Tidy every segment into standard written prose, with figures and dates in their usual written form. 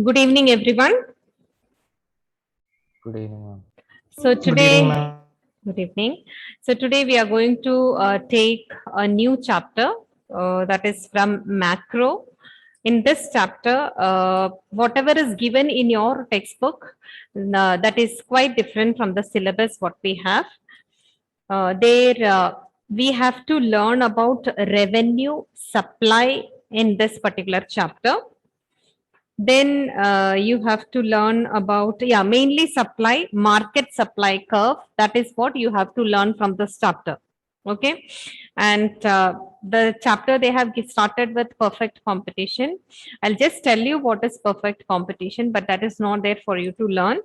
Good evening, everyone. Good evening, ma'am. So Good evening, today, ma'am. good evening. So today we are going to take a new chapter that is from macro. In this chapter, whatever is given in your textbook, that is quite different from the syllabus what we have. There we have to learn about revenue supply in this particular chapter. Then you have to learn about, yeah, mainly supply, market supply curve. That is what you have to learn from this chapter. Okay. And the chapter they have started with perfect competition. I'll just tell you what is perfect competition, but that is not there for you to learn.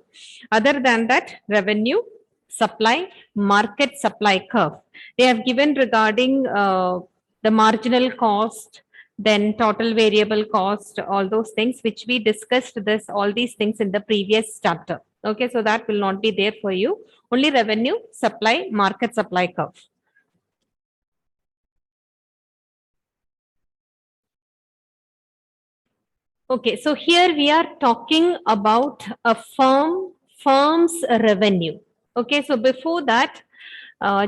Other than that, revenue, supply, market supply curve. They have given regarding the marginal cost, then total variable cost, all those things which we discussed this, all these things in the previous chapter. Okay, so that will not be there for you. Only revenue, supply, market supply curve. Okay, so here we are talking about a firm's revenue. Okay, so before that,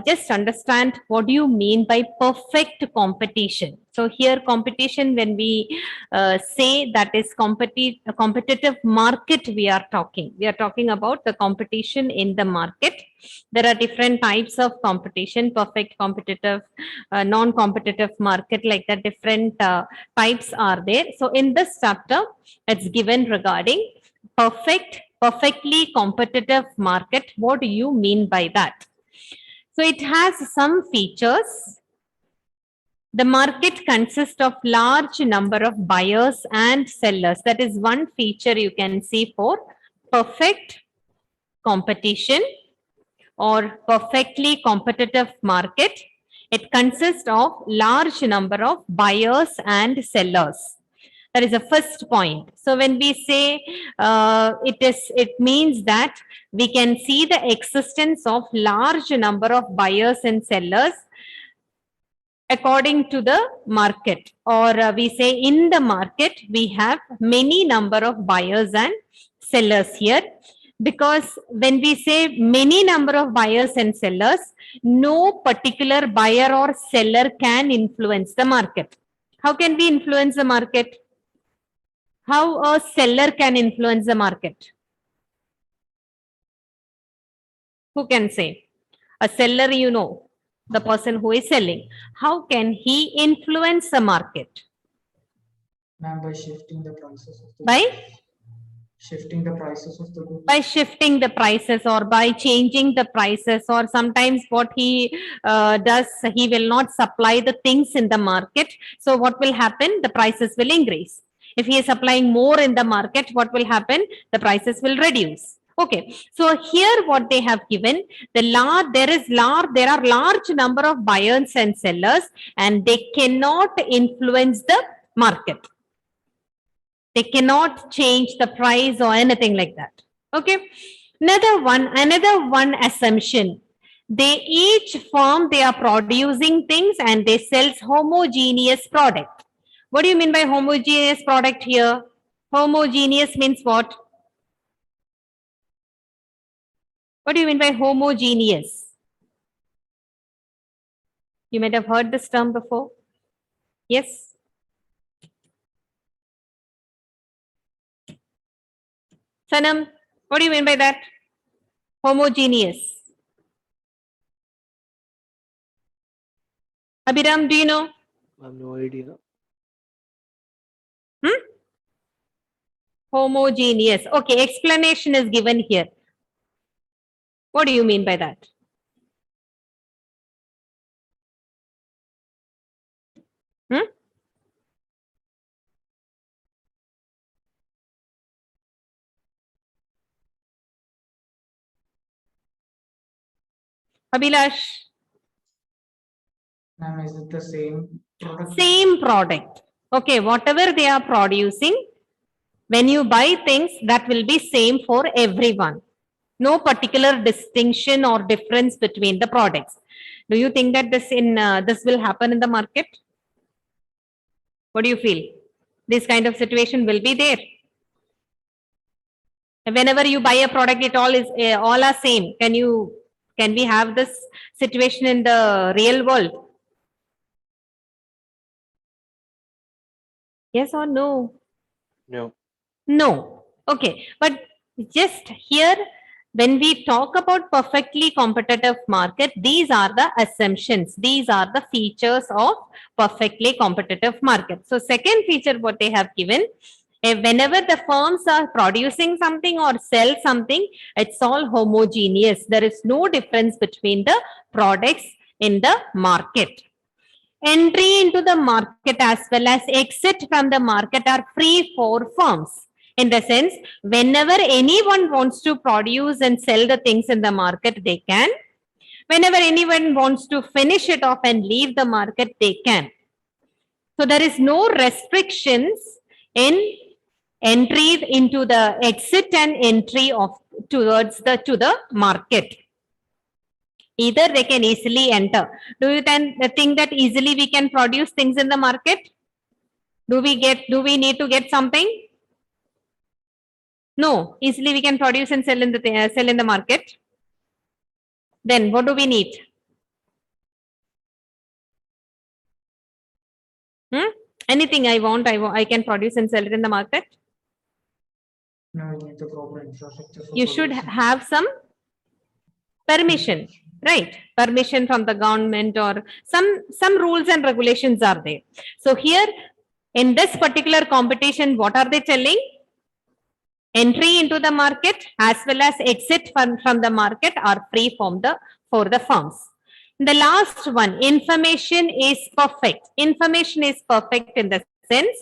just understand what do you mean by perfect competition. So here competition, when we say that is competitive market, we are talking about the competition in the market. There are different types of competition: perfect competitive, non-competitive market, like that. Different types are there. So in this chapter, it's given regarding perfectly competitive market. What do you mean by that? So it has some features. The market consists of large number of buyers and sellers. That is one feature you can see for perfect competition or perfectly competitive market. It consists of large number of buyers and sellers. That is the first point. So when we say it means that we can see the existence of large number of buyers and sellers according to the market, or we say in the market we have many number of buyers and sellers here, because when we say many number of buyers and sellers, no particular buyer or seller can influence the market. How can we influence the market? How a seller can influence the market? Who can say? A seller, you know, the person who is selling. How can he influence the market? Ma'am, by shifting the prices of the By shifting the prices of the goods. by shifting the prices, or by changing the prices, or sometimes what he does, he will not supply the things in the market. So what will happen? The prices will increase. If he is supplying more in the market, what will happen? The prices will reduce. Okay, so here what they have given, there are large number of buyers and sellers, and they cannot influence the market. They cannot change the price or anything like that. Okay. Another one assumption. Each firm, they are producing things and they sells homogeneous product. What do you mean by homogeneous product here? Homogeneous means what? What do you mean by homogeneous? You might have heard this term before. Yes. Sanam, what do you mean by that? Homogeneous. Abhiram, do you know? I have no idea. Homogeneous. Okay, explanation is given here. What do you mean by that? Hmm? Abhilash, Ma'am, is it the same product? same product. Okay, whatever they are producing, when you buy things, that will be same for everyone. No particular distinction or difference between the products. Do you think that this will happen in the market? What do you feel? This kind of situation will be there. Whenever you buy a product, it all are same. Can we have this situation in the real world? Yes or no? No. No. Okay. But just here, when we talk about perfectly competitive market, these are the assumptions. These are the features of perfectly competitive market. So second feature, what they have given, whenever the firms are producing something or sell something, it's all homogeneous. There is no difference between the products in the market. Entry into the market as well as exit from the market are free for firms. In the sense, whenever anyone wants to produce and sell the things in the market, they can. Whenever anyone wants to finish it off and leave the market, they can. So there is no restrictions in entry into the exit and entry of towards the to the market. Either they can easily enter. Do you then think that easily we can produce things in the market? Do we need to get something? No, easily we can produce and sell in the market. Then what do we need? Anything I can produce and sell it in the market. No, you need the proper infrastructure. For You should production. have some permission, right? Permission from the government or some rules and regulations are there. So here in this particular competition, what are they telling? Entry into the market as well as exit from the market are free for the firms. The last one, information is perfect. Information is perfect in the sense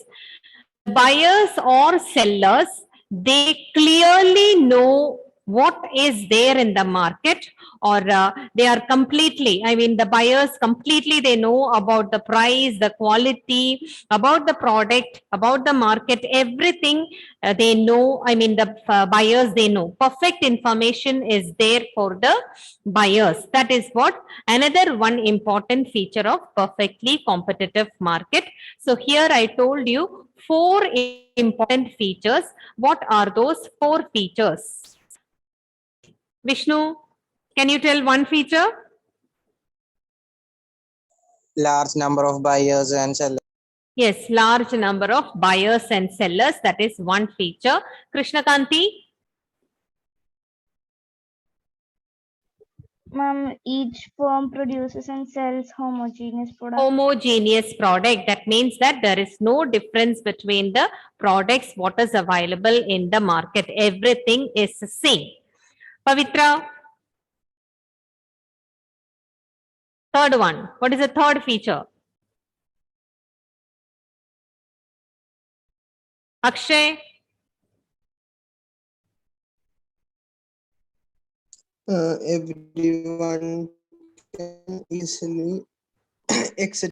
buyers or sellers, they clearly know what is there in the market, or they are completely, I mean, the buyers completely, they know about the price, the quality, about the product, about the market, everything they know. I mean, the buyers, they know. Perfect information is there for the buyers. That is what another one important feature of perfectly competitive market. So here I told you 4 important features. What are those 4 features? Vishnu, can you tell one feature? Large number of buyers and sellers. Yes, large number of buyers and sellers. That is one feature. Krishnakanti? Ma'am, each firm produces and sells homogeneous products. Homogeneous product. That means that there is no difference between the products, what is available in the market. Everything is the same. Pavitra? Third one. What is the third feature? Akshay? Everyone can easily exit.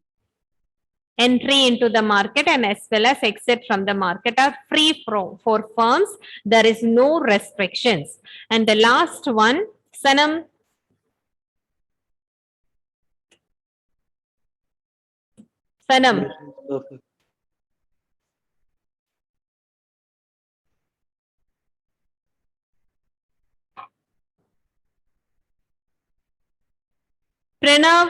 Entry into the market and as well as exit from the market are free for firms. There is no restrictions. And the last one, Sanam? Sanam? Perfect. Pranav?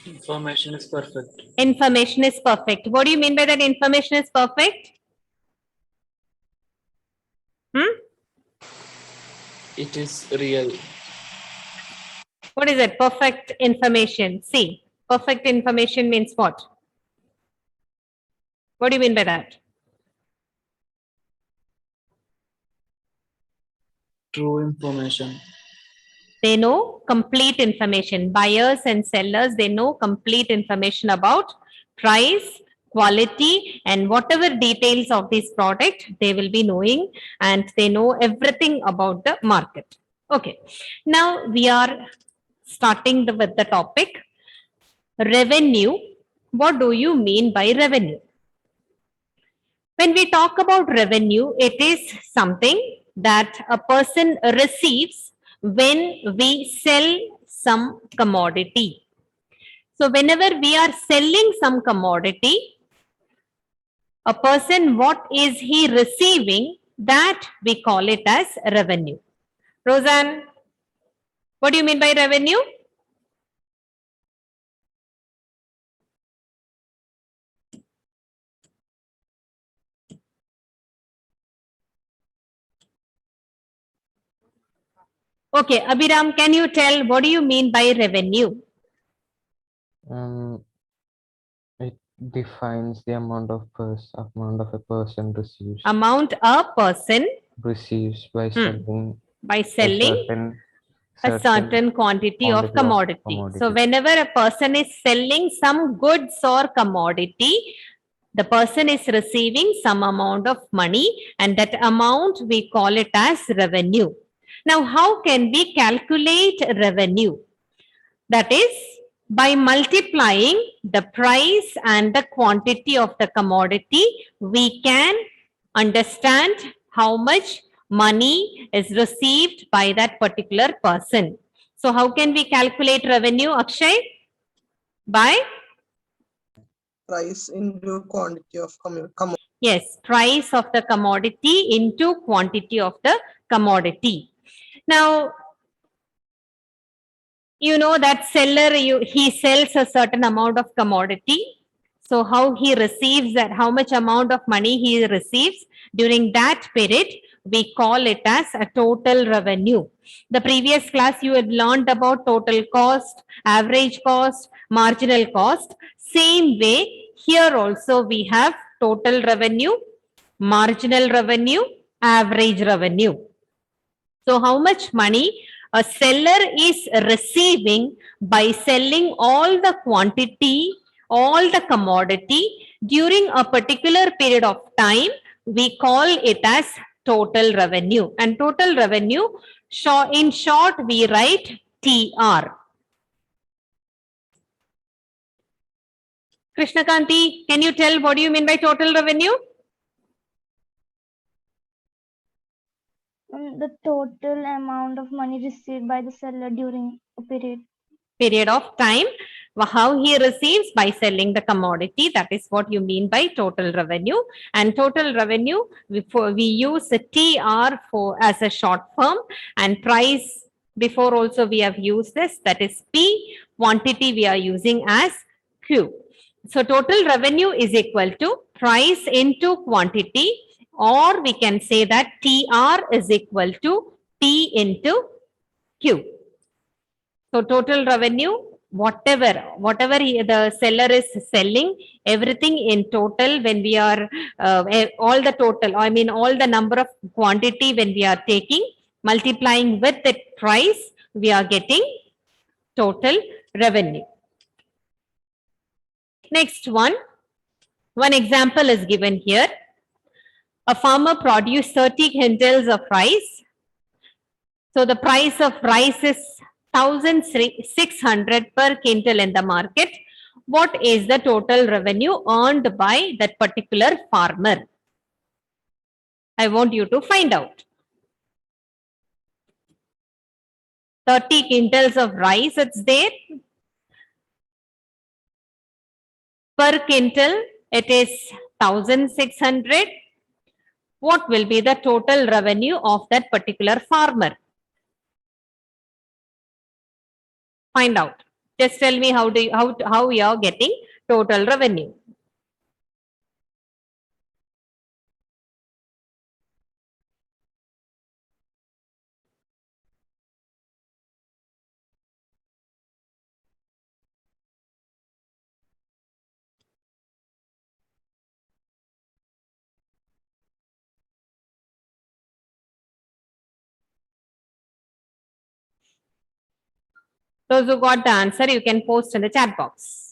Information is perfect. Information is perfect. What do you mean by that information is perfect? It is real. What is it? Perfect information. See, perfect information means what? What do you mean by that? True information. They know complete information. Buyers and sellers, they know complete information about price, quality, and whatever details of this product, they will be knowing, and they know everything about the market. Okay. Now we are starting with the topic revenue. What do you mean by revenue? When we talk about revenue, it is something that a person receives when we sell some commodity. So whenever we are selling some commodity, a person, what is he receiving? that we call it as revenue. Roseanne, what do you mean by revenue? Okay, Abhiram, can you tell what do you mean by revenue? It defines the amount a person Amount a person receives by selling by a selling a certain quantity of commodity. So whenever a person is selling some goods or commodity, the person is receiving some amount of money, and that amount we call it as revenue. Now, how can we calculate revenue? That is by multiplying the price and the quantity of the commodity, we can understand how much money is received by that particular person. So how can we calculate revenue, Akshay? By? Price into quantity of commodity. Yes, price of the commodity into quantity of the commodity. Now, you know that seller, he sells a certain amount of commodity. So how he receives that, how much amount of money he receives during that period, we call it as a total revenue. The previous class you had learned about total cost, average cost, marginal cost. Same way, here also we have total revenue, marginal revenue, average revenue. So how much money a seller is receiving by selling all the quantity, all the commodity during a particular period of time, we call it as total revenue. And total revenue, in short, we write TR. Krishnakanti, can you tell what do you mean by total revenue? The total amount of money received by the seller during a period of time, how he receives by selling the commodity. That is what you mean by total revenue. And total revenue, we use the TR for as a short form, and price before also we have used this, that is P, quantity we are using as Q. So total revenue is equal to price into quantity, or we can say that TR is equal to P into Q. So total revenue, whatever the seller is selling, everything in total when we are, all the total, I mean all the number of quantity when we are taking, multiplying with the price, we are getting total revenue. Next one example is given here. A farmer produced 30 quintals of rice. So the price of rice is 1,600 per quintal in the market. What is the total revenue earned by that particular farmer? I want you to find out. 30 quintals of rice, it's there. Per quintal, it is 1,600. What will be the total revenue of that particular farmer? Find out. Just tell me how you are getting total revenue. Those who got the answer, you can post in the chat box.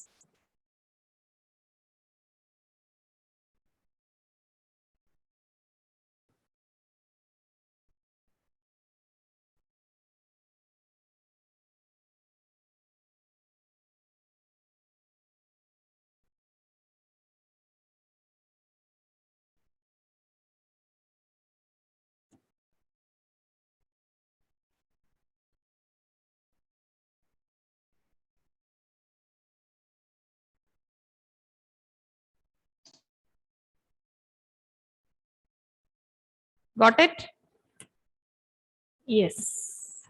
Got it? Yes.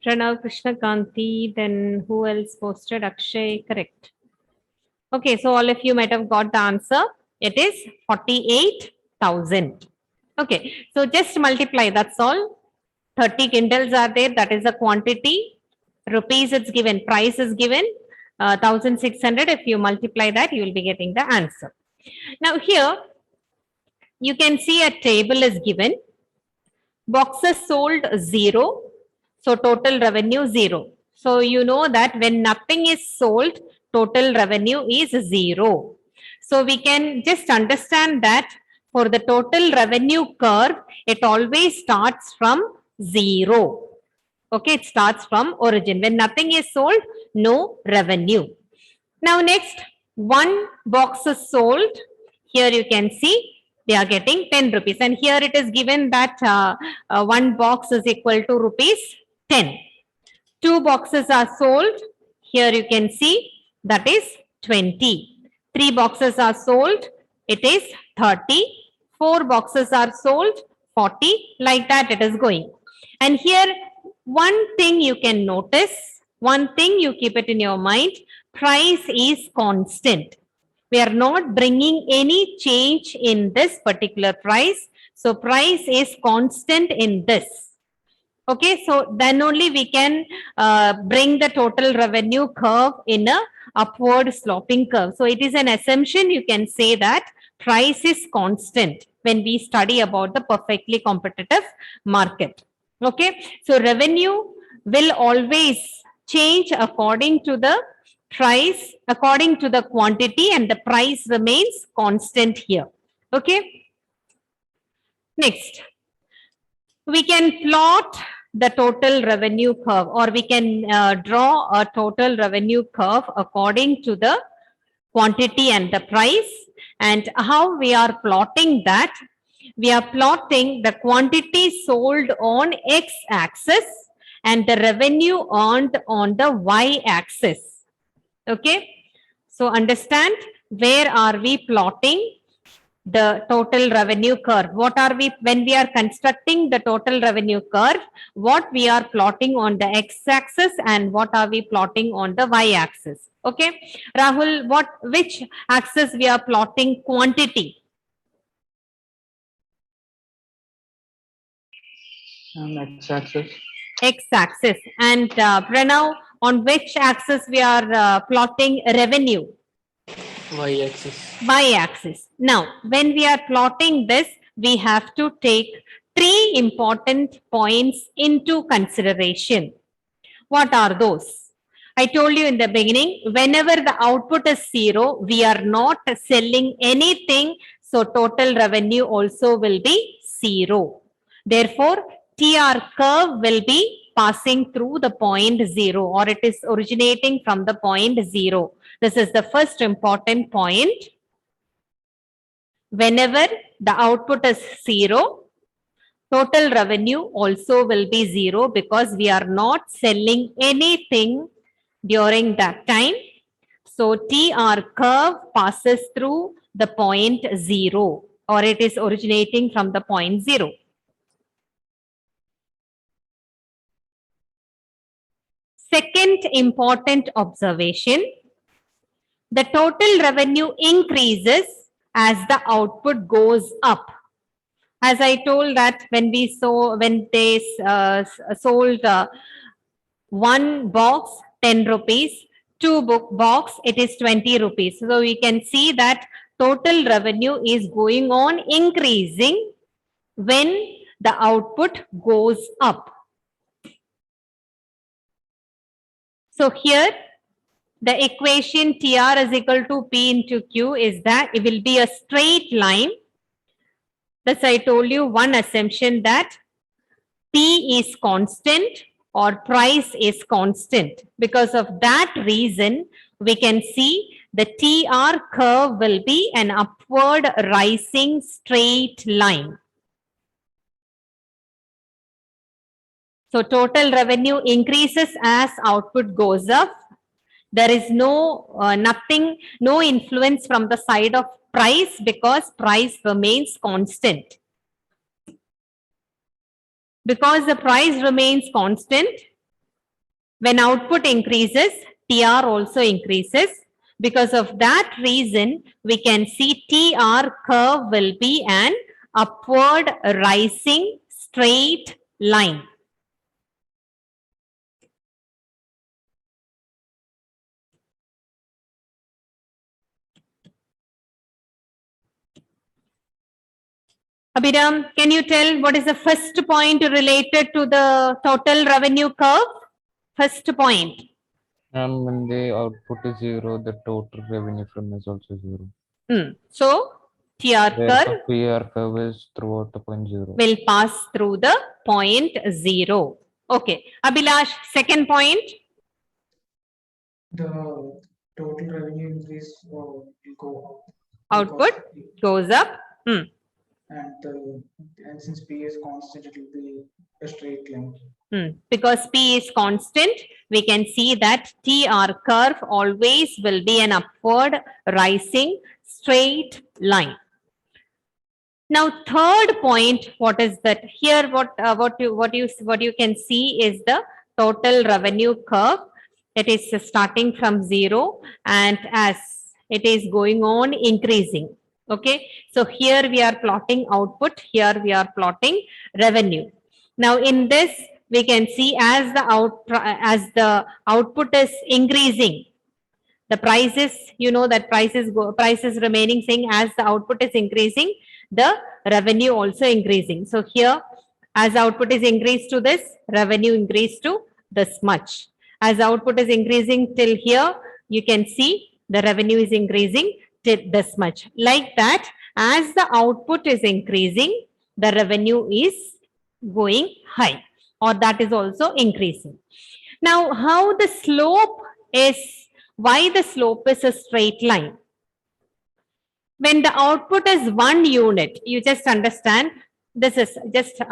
Pranav Krishna Kanti, then who else posted? Akshay, correct. Okay, so all of you might have got the answer. It is 48,000. Okay, so just multiply, that's all. 30 Kindles are there, that is the quantity. Rupees it's given, price is given, 1,600. If you multiply that, you will be getting the answer. Now here, you can see a table is given. Boxes sold 0. So total revenue 0. So you know that when nothing is sold, total revenue is 0. So we can just understand that for the total revenue curve, it always starts from 0. Okay, it starts from origin. When nothing is sold, no revenue. Now next, one box is sold. Here you can see they are getting 10 rupees. And here it is given that one box is equal to rupees 10. Two boxes are sold. Here you can see that is 20. Three boxes are sold. It is 30. Four boxes are sold. 40. Like that it is going. And here one thing you can notice, one thing you keep it in your mind, price is constant. We are not bringing any change in this particular price. So price is constant in this. Okay, so then only we can bring the total revenue curve in a upward sloping curve. So it is an assumption you can say that price is constant when we study about the perfectly competitive market. Okay, so revenue will always change according to the price, according to the quantity, and the price remains constant here. Okay. Next, we can plot the total revenue curve, or we can draw a total revenue curve according to the quantity and the price. And how we are plotting that? We are plotting the quantity sold on x-axis and the revenue earned on the y-axis. Okay, so understand where are we plotting the total revenue curve? What are we, when we are constructing the total revenue curve, what we are plotting on the x-axis and what are we plotting on the y-axis? Okay, Rahul, which axis we are plotting quantity? X-axis. X-axis. And Pranav, on which axis we are plotting revenue? Y-axis. Y-axis. Now, when we are plotting this, we have to take three important points into consideration. What are those? I told you in the beginning, whenever the output is 0, we are not selling anything. So total revenue also will be 0. Therefore, TR curve will be passing through the point 0, or it is originating from the point 0. This is the first important point. Whenever the output is 0, total revenue also will be 0 because we are not selling anything during that time. So TR curve passes through the point 0, or it is originating from the point 0. Second important observation, the total revenue increases as the output goes up. As I told that when they sold one box 10 rupees, two box it is 20 rupees. So we can see that total revenue is going on increasing when the output goes up. So here the equation TR is equal to P into Q is that it will be a straight line. Thus I told you one assumption that P is constant or price is constant. Because of that reason, we can see the TR curve will be an upward rising straight line. So total revenue increases as output goes up. There is no influence from the side of price because price remains constant. Because the price remains constant, when output increases, TR also increases. Because of that reason, we can see TR curve will be an upward rising straight line. Abhiram, can you tell what is the first point related to the total revenue curve? First point. When the output is zero, the total revenue from is also zero. So, TR Therefore, curve PR curve is throughout the point zero. will pass through the point 0. Okay. Abhilash, second point. The total revenue increase will go up. Output goes up. And since P is constant, it will be a straight line. Because P is constant, we can see that TR curve always will be an upward rising straight line. Now, third point, what is that? Here, what you can see is the total revenue curve. It is starting from 0, and as it is going on increasing. Okay, so here we are plotting output. Here we are plotting revenue. Now, in this, we can see as the output is increasing, the prices, you know that prices remaining same as the output is increasing, the revenue also increasing. So here, as output is increased to this, revenue increased to this much. As output is increasing till here, you can see the revenue is increasing till this much. Like that, as the output is increasing, the revenue is going high, or that is also increasing. Now, how the slope is, why the slope is a straight line? When the output is 1 unit, you just understand, this is just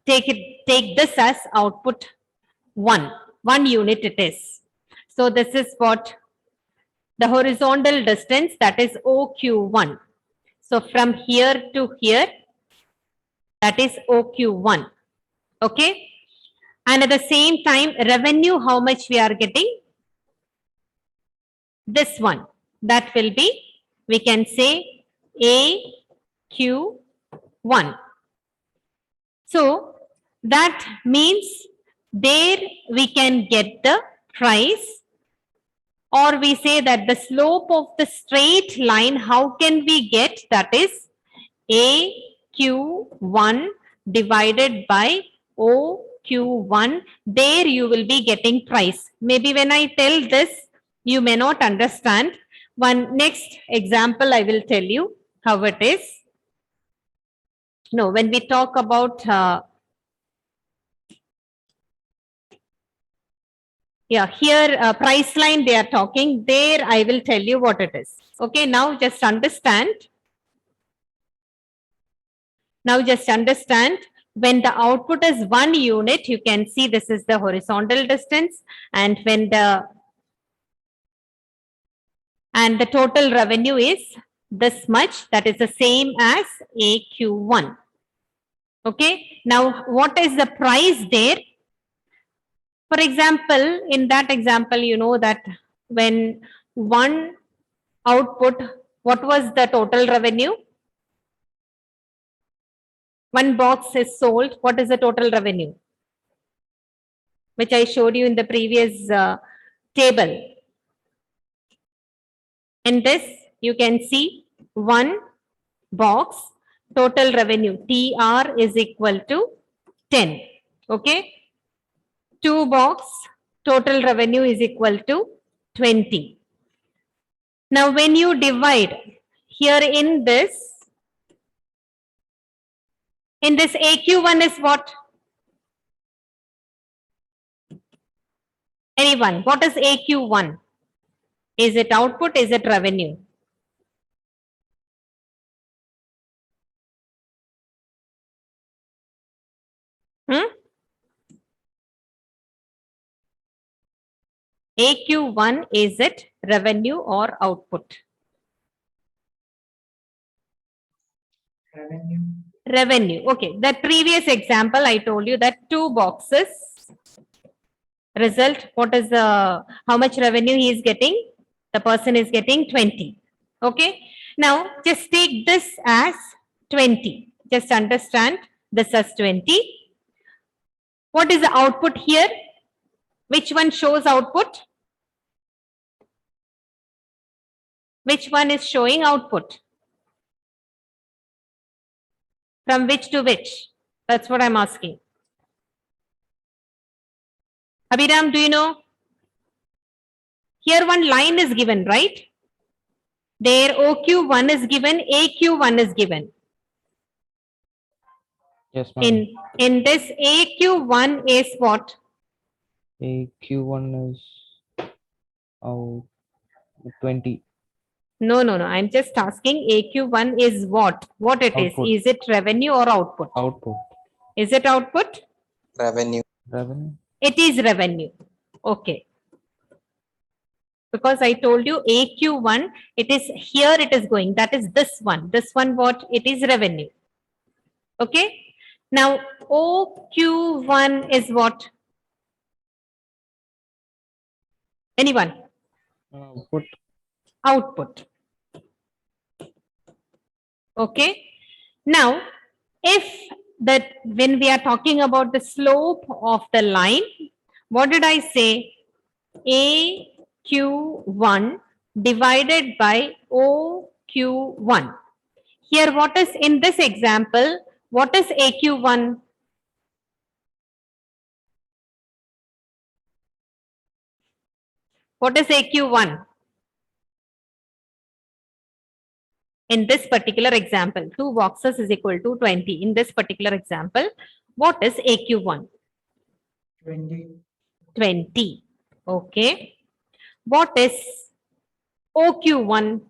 take this as output 1 unit it is. So this is what the horizontal distance, that is OQ1. So from here to here, that is OQ1. Okay. And at the same time, revenue, how much we are getting? This one, that will be, we can say AQ1. So that means there we can get the price, or we say that the slope of the straight line, how can we get? That is AQ1 divided by OQ1. There you will be getting price. Maybe when I tell this, you may not understand. One next example I will tell you how it is. No, when we talk about here price line they are talking, there I will tell you what it is. Okay, now just understand. Now just understand, when the output is 1 unit, you can see this is the horizontal distance, and when the total revenue is this much, that is the same as AQ1. Okay, now what is the price there? For example, in that example, you know that when one output, what was the total revenue? One box is sold, what is the total revenue? Which I showed you in the previous table. In this, you can see one box, total revenue, TR is equal to 10. Okay. 2 box, total revenue is equal to 20. Now, when you divide here in this AQ1 is what? Anyone, what is AQ1? Is it output? Is it revenue? AQ1, is it revenue or output? Revenue. Revenue. Okay. That previous example, I told you that 2 boxes. Result, what is the, how much revenue he is getting? The person is getting 20. Okay. Now, just take this as 20. Just understand this as 20. What is the output here? Which one shows output? Which one is showing output? From which to which? That's what I'm asking. Abhiram, do you know? Here one line is given, right? There OQ1 is given, AQ1 is given. Yes, ma'am. In this AQ1 is what? AQ1 is out 20. No. I'm just asking AQ1 is what? What it Output. is? Is it revenue or output? Output. Is it output? Revenue. Revenue. It is revenue. Okay. Because I told you AQ1, it is here it is going. That is this one. This one what? It is revenue. Okay. Now OQ1 is what? Anyone? Output. Output. Okay. Now, if that when we are talking about the slope of the line, what did I say? AQ1 divided by OQ1. Here, what is in this example? What is AQ1? What is AQ1? In this particular example, 2 boxes is equal to 20. In this particular example, what is AQ1? 20. 20. Okay. What is OQ1?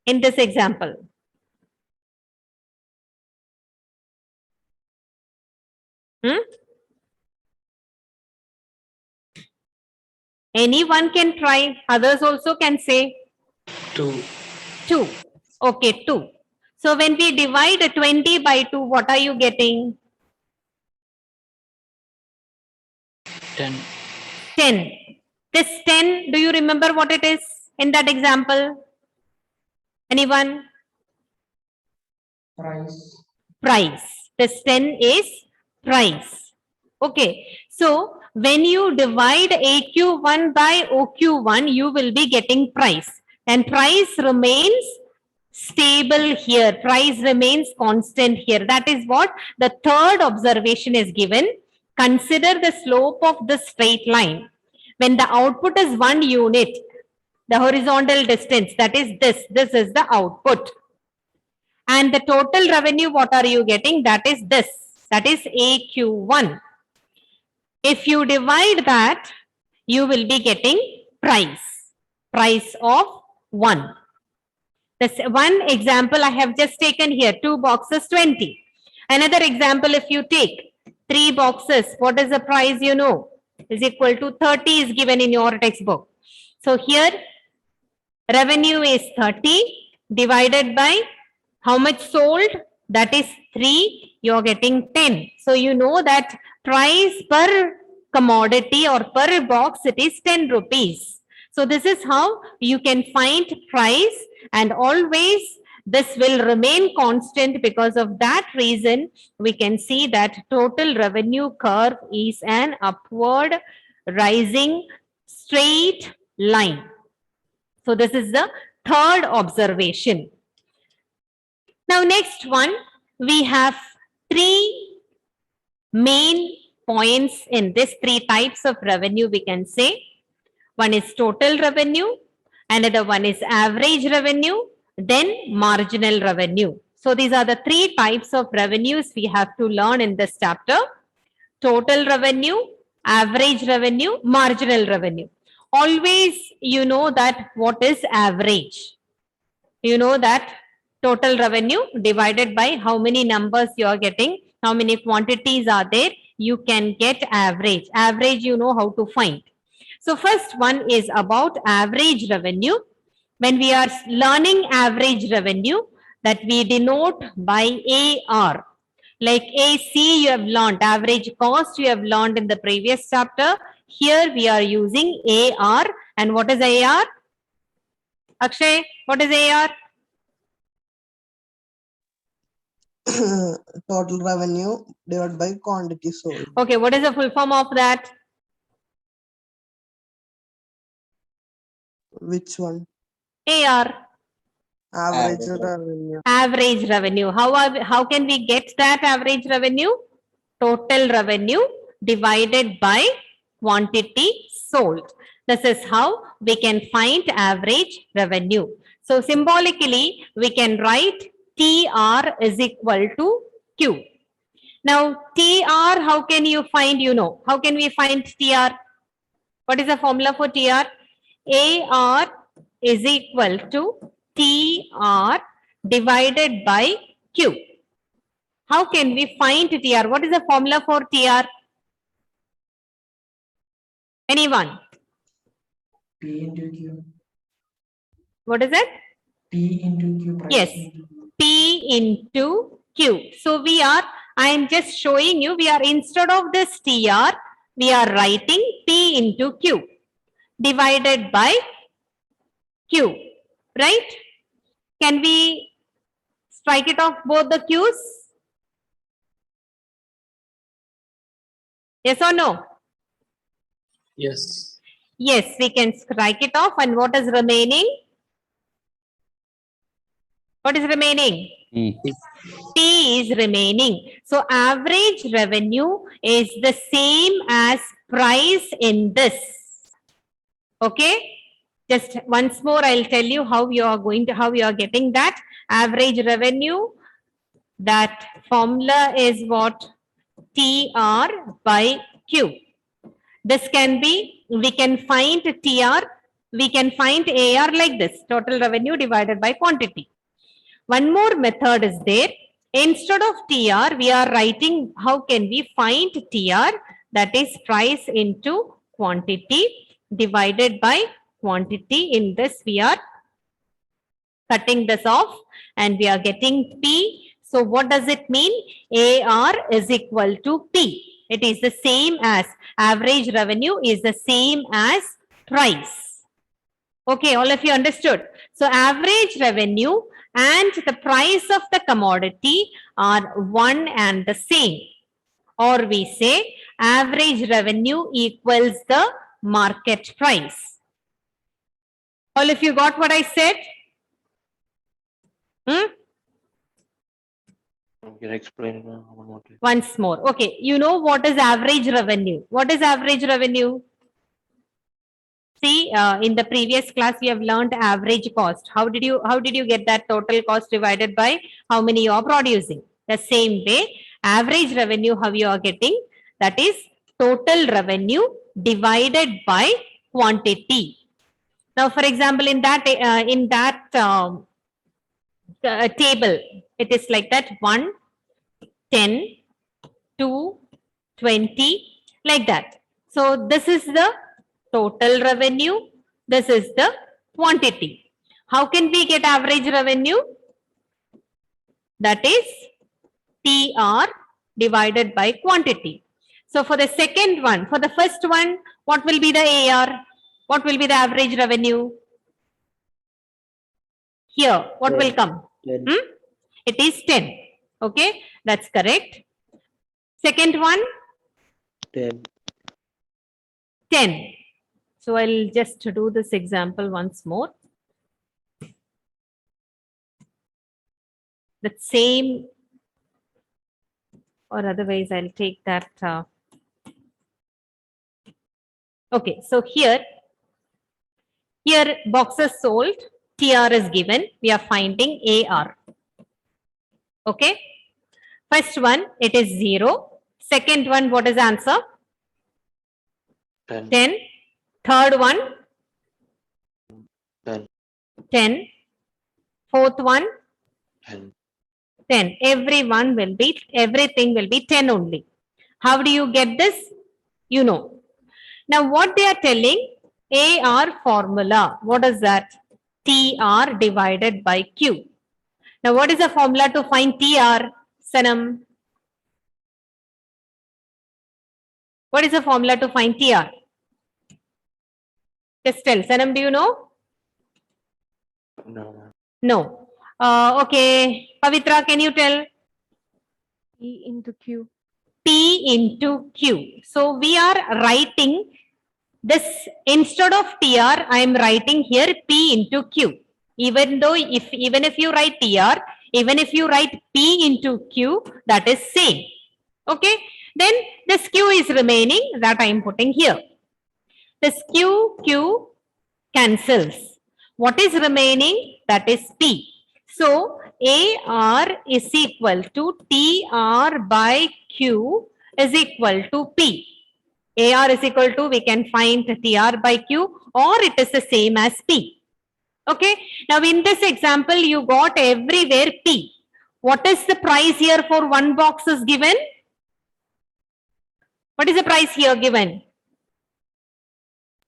In this example. Anyone can try, others also can say 2. 2. Okay, 2. So when we divide 20 by 2, what are you getting? 10. 10. This 10, do you remember what it is in that example? Anyone? Price. Price. This 10 is price. Okay. So when you divide AQ1 by OQ1, you will be getting price. And price remains stable here. Price remains constant here. That is what the third observation is given. Consider the slope of the straight line. When the output is 1 unit, the horizontal distance, that is this is the output. And the total revenue, what are you getting? That is this. That is AQ1. If you divide that, you will be getting price of 1. This one example I have just taken here, 2 boxes, 20. Another example, if you take 3 boxes, what is the price you know? Is equal to 30 is given in your textbook. So here, revenue is 30 divided by how much sold? That is 3, you are getting 10. So you know that price per commodity or per box, it is 10 rupees. So this is how you can find price, and always this will remain constant. Because of that reason, we can see that total revenue curve is an upward rising straight line. So this is the third observation. Now next one, we have 3 main points in this 3 types of revenue, we can say. One is total revenue, another one is average revenue, then marginal revenue. So these are the 3 types of revenues we have to learn in this chapter. Total revenue, average revenue, marginal revenue. Always you know that what is average. You know that total revenue divided by how many numbers you are getting, how many quantities are there, you can get average. Average you know how to find. So first one is about average revenue. when we are learning average revenue, that we denote by AR. Like AC you have learned, average cost you have learned in the previous chapter. Here we are using AR. And what is AR? Akshay, what is AR? Total revenue divided by quantity sold. Okay, what is the full form of that? Which one? AR. Average revenue. Average revenue. How can we get that average revenue? Total revenue divided by quantity sold. This is how we can find average revenue. So symbolically, we can write TR is equal to Q. Now, TR, how can you find, how can we find TR? What is the formula for TR? AR is equal to TR divided by Q. How can we find TR? What is the formula for TR? Anyone? P into Q. What is it? P into Q. Price Yes. into Q. P into Q. So I am just showing you, instead of this TR, we are writing P into Q divided by Q, right? Can we strike it off both the Qs? Yes or no? Yes. Yes, we can strike it off. And what is remaining? What is remaining? E. P is remaining. So average revenue is the same as price in this. Okay? Just once more, I'll tell you how you are getting that average revenue. That formula is what? TR by Q. This can be, we can find TR, we can find AR like this, total revenue divided by quantity. One more method is there. Instead of TR, we are writing, how can we find TR? That is price into quantity divided by quantity. In this, we are cutting this off and we are getting P. So what does it mean? AR is equal to P. It is the same as average revenue is the same as price. Okay, all of you understood. So average revenue and the price of the commodity are one and the same. Or we say average revenue equals the market price. All of you got what I said? Can you explain one more time? Once more. Okay, you know what is average revenue? What is average revenue? See, in the previous class, we have learned average cost. How did you get that total cost divided by how many you are producing? The same way, average revenue, how you are getting? That is total revenue divided by quantity. Now, for example, in that table, it is like that 1, 10, 2, 20, like that. So this is the total revenue. This is the quantity. How can we get average revenue? That is TR divided by quantity. So for the second one, for the first one, what will be the AR? What will be the average revenue? Here, what will come? 10. It is 10. Okay, that's correct. Second one? 10. 10. So I'll just do this example once more. The same, or otherwise I'll take that. Okay, so here boxes sold, TR is given. We are finding AR. Okay. First one, it is 0. Second one, what is answer? 10. 10. Third one? 10. 10. Fourth one? 10. 10. Everything will be 10 only. How do you get this? You know. Now what they are telling, AR formula. What is that? TR divided by Q. Now, what is the formula to find TR, Sanam? What is the formula to find TR? Just tell. Sanam, do you know? No, ma'am. No. Okay. Pavitra, can you tell? P into Q. P into Q. So we are writing this instead of TR, I am writing here P into Q. Even if you write TR, even if you write P into Q, that is same. Okay. Then this Q is remaining that I am putting here. This Q cancels. What is remaining? That is P. So AR is equal to TR by Q is equal to P. AR is equal to, we can find TR by Q, or it is the same as P. Okay. Now in this example, you got everywhere P. What is the price here for one box is given? What is the price here given?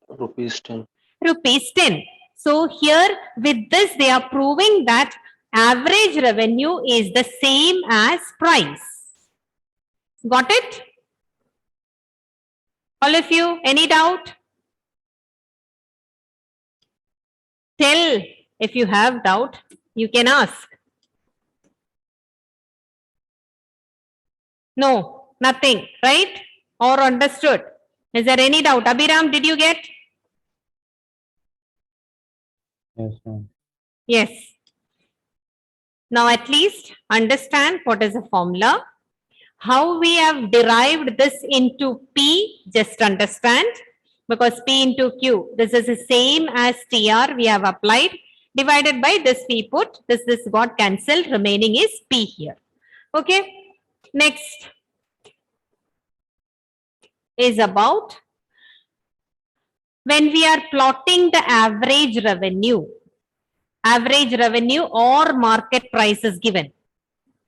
Rupees 10. Rupees 10. So here with this, they are proving that average revenue is the same as price. Got it? All of you, any doubt? Tell if you have doubt, you can ask. No, nothing, right? Or understood? Is there any doubt? Abhiram, did you get? Yes, ma'am. Yes. Now at least understand what is the formula. How we have derived this into P, just understand. Because P into Q, this is the same as TR we have applied. Divided by this we put, this got cancelled, remaining is P here. Okay. Next is about when we are plotting the average revenue or market price is given.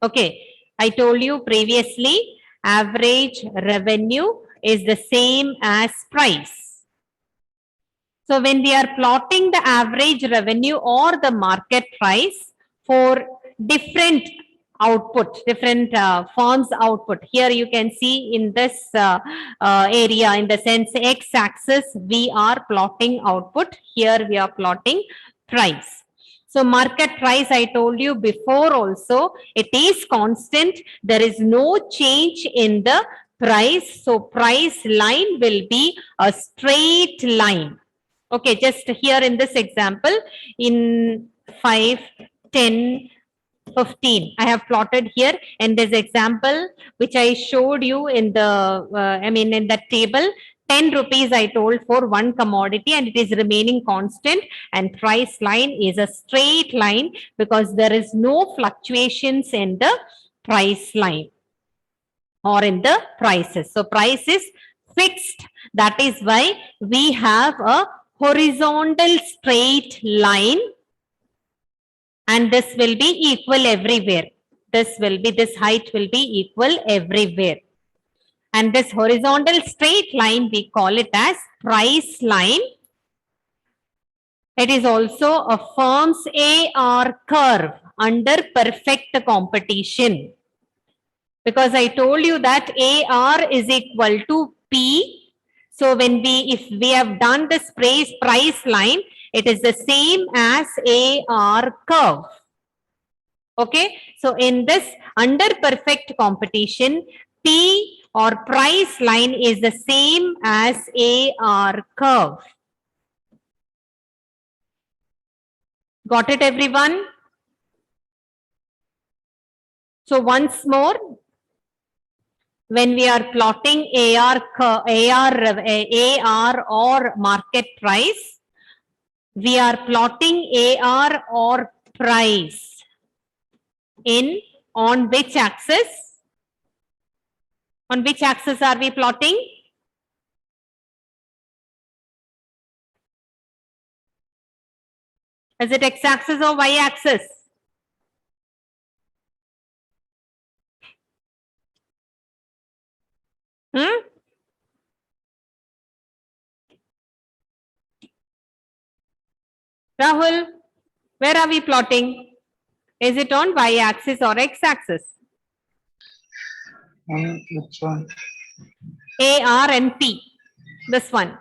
Okay, I told you previously, average revenue is the same as price. So when we are plotting the average revenue or the market price for different output, different firms output. Here you can see in this area, in the sense x-axis, we are plotting output. Here we are plotting price. So market price, I told you before also, it is constant. There is no change in the price. So price line will be a straight line. Okay, just here in this example, in 5, 10, 15, I have plotted here, and this example which I showed you in the, in that table, 10 rupees I told for one commodity, and it is remaining constant, and price line is a straight line because there is no fluctuations in the price line or in the prices. So price is fixed. That is why we have a horizontal straight line, and this will be equal everywhere. This height will be equal everywhere. And this horizontal straight line, we call it as price line. It is also a firm's AR curve under perfect competition. Because I told you that AR is equal to P. So if we have done this price line, it is the same as AR curve. Okay. So in this under perfect competition, P or price line is the same as AR curve. Got it, everyone? So once more, when we are plotting AR or market price, we are plotting AR or price on which axis? On which axis are we plotting? Is it x-axis or y-axis? Rahul, Where are we plotting? Is it on y-axis or x-axis? Which one? A, R and P. This one.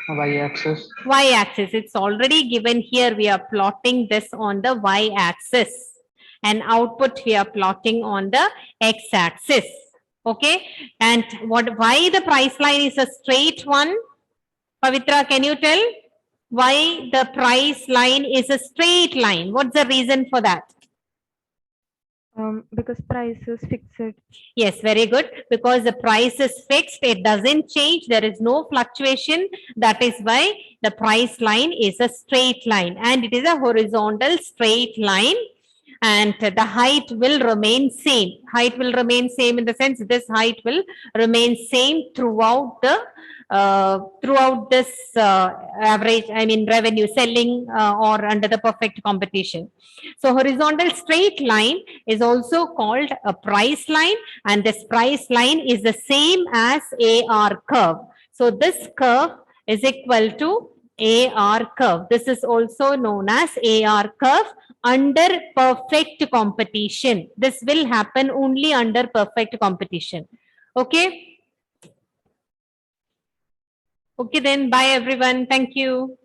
Y-axis. Y-axis. It's already given here. We are plotting this on the y-axis. And output we are plotting on the x-axis. Okay. And why the price line is a straight one? Pavitra, can you tell why the price line is a straight line? What's the reason for that? Because price is fixed. Yes, very good. Because the price is fixed, it doesn't change. There is no fluctuation. That is why the price line is a straight line, and it is a horizontal straight line. And the height will remain same. Height will remain same in the sense this height will remain same throughout the this average, revenue selling or under the perfect competition. So horizontal straight line is also called a price line, and this price line is the same as AR curve. So this curve is equal to AR curve. This is also known as AR curve under perfect competition. This will happen only under perfect competition. Okay. Okay, then bye everyone. Thank you.